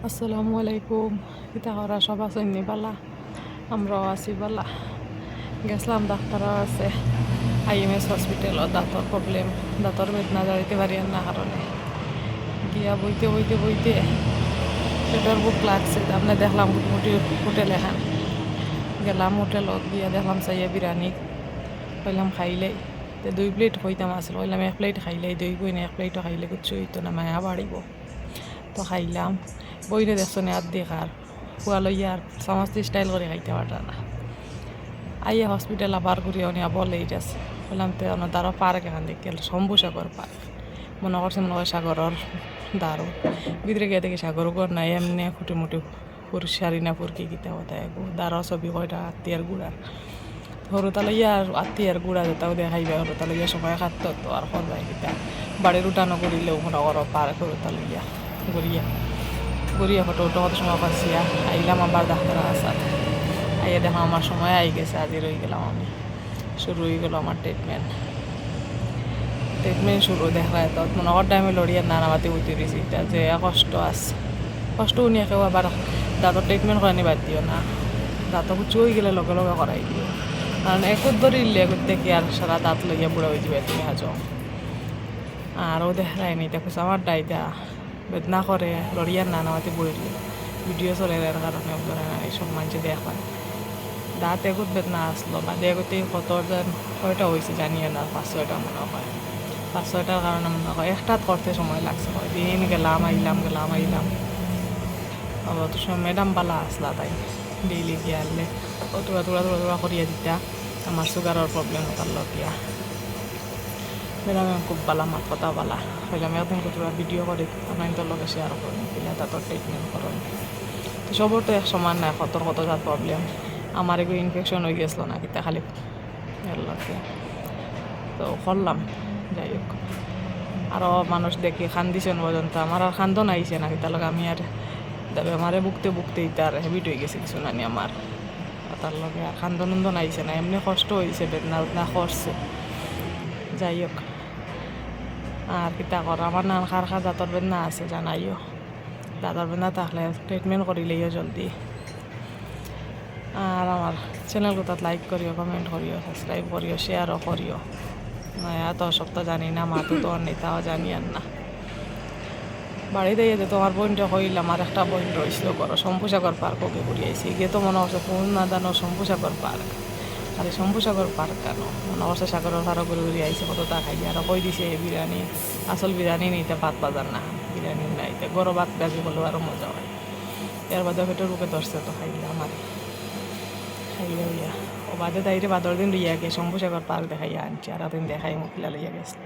আসসালামু আলাইকুম। কিতা করা সব আছেন নি বালা? আমরাও আছি বালা। গেছিলাম ডাক্তার আছে IMS হসপিটাল, দাঁতর প্রবলেম, দাঁতর বেদনা যাইতে পারি না কারণে গিয়া বইতে বইতে বইতে পেটের বুক লাগছে। আপনি দেখলাম মোটামুটি হোটেল এখান গেলাম, হোটেলত গিয়া দেখলাম চাইয়া বিরিয়ানি কইলাম খাইলেই তো 2 প্লেট হইতাম আসল, কইলাম 1 প্লেট খাইলেই দই বই না, 1 প্লেটও খাইলে কিছু হইতো না, মায়া বাড়িব। তো খাইলাম, বইরে দেখছো না আর দেখার খুয়া লইয়া আর সমস্ত স্টাইল করে খাইতে পারতা না। আইয়া হসপিটাল আবার ঘুরে অনিয়া বলে এইটা আছে, বললাম তো তারও পার্ক এখান দেখে শম্ভুসাগর পার্ক মনে করছে, মনে হয় সাগরের দারু ভিতরে গিয়ে দেখি সাগর ঘর নাই, এমনি খুঁটিমুটি ফুরসারি না ফুরকি গীতা হতায় দারো ছবি কয়টা আত্মীয়ার গুড়ার হরুতা লইয়া আর আত্মীয়ার গুড়া যেটাও দেখাইবে হরুতা লইয়া সময় খাটতো তো আর করবাই গীতা বাড়ির উঠানো করিলেও মনে করো পার্ক হরুতা লইয়া গড়িয়া গড়িয়া ফটো উঠো কত সময় পাচ্ছিয়া আইলাম আবার ডাক্তার আসার আইয়া দেখো আমার সময় আই গেছে, আজি রয়ে গেলাম আমি। শুরু হয়ে গেল আমার ট্রিটমেন্ট শুরু দেখা তো মনে কর টাইমে লড়িয়ে নানাবাতি উঠে দিয়েছি এটা যে কষ্ট আছে, কষ্ট উনি কেউ আবার দাঁতর ট্রিটমেন্ট করানি বাদ দিও না, দাঁত কুচু হয়ে গেলে লগে লগে করাই দিও, কারণ একত ধরিলে দেখি আর সারা দাঁত লইয়া বুড়া হয়ে যাবে তুমি হাজো। আরও দেখাই নি দেখো আমার ডাইটা বেদনা করে লড়িয়ার নানাবাতি বইলে ভিডিও চলে এর কারণে এইসব মানুষে দেখায় দাঁত এগুত বেদনা আসলো বা এগুতেই কত কয়টা হয়েছে জানিয়ে না, 5-6টা মনে হয়, 5-6টার কারণে মনে হয় একটা করতে সময় লাগছে, দিন গেলাম আইলাম অত সময় ম্যাডাম বালা আসলা তাই ডেইলি গিয়ে আনলে ও তোরা করিয়া দিতা আমার সুগারের প্রবলেম হতার লগিয়া ম্যাডাম খুব বালা, আমার কথা বালা হইলাম একদিন তোরা ভিডিও করে আপনার তোর লগে শেয়ার করেন দিলে তাদের ট্রিটমেন্ট করেন। তো সবর তো এক সমান নাই, কত যার প্রবলেম, আমার এগুলো ইনফেকশন হয়ে গেছিলো না কিতা খালি এর লগে তো করলাম। যাই হোক আরও মানুষ দেখি খান্দিছেন পর্যন্ত, আমার আর খান্দন আইছে না কিতা লগে আমি আর আমারে বুকতে তার হেবিট হয়ে গেছে কিছু নানি আমার, তার লগে আর খান্দন আইছে না, এমনি কষ্ট হয়েছে বেদনা করছে। যাই হোক আর কিতা কর, আমার নান খার দাঁতর বেদনা আছে জানাইও, দাঁতর বেদনা থাকলে ট্রিটমেন্ট করিলেইও জলদি। আর আমার চ্যানেলগুলোত লাইক করিও, কমেন্ট করিও, সাবস্ক্রাইব করিও, শেয়ারও করিও। এত সব তো জানি না, মা তো আর নেই তাও জানি আর না। বাড়িতে যে তোমার বোনটা হইলাম, আর একটা বোন রয়েছিল করো শম্ভুসাগর পার্ক, ওকে ঘুরিয়েছি গিয়ে তো মনে হচ্ছে কোন না জানো শম্ভুসাগর পার্ক, আর এই শম্ভুসাগর পার্ক কেন মনে হচ্ছে সাগরের পাড়া ঘুরে আইসে কত তা খাই আর কই দিছে বিরিয়ানি, আসল বিরিয়ানি নিতে ভাত বাজার না, বিরিয়ানি নাইতে গরো ভাত বাজি বললেও আরও মজা হয়। এর বাদে পেটের বুকে ধরছে তো খাইলাম আর খাইলে হইয়া ও বাদে তাইরে বাদর দিন লইয়া গিয়ে শম্ভুসাগর পার্ক দেখাইয়া আনছি, আর দিন দেখাই মুখিলা লইয়া গেছে।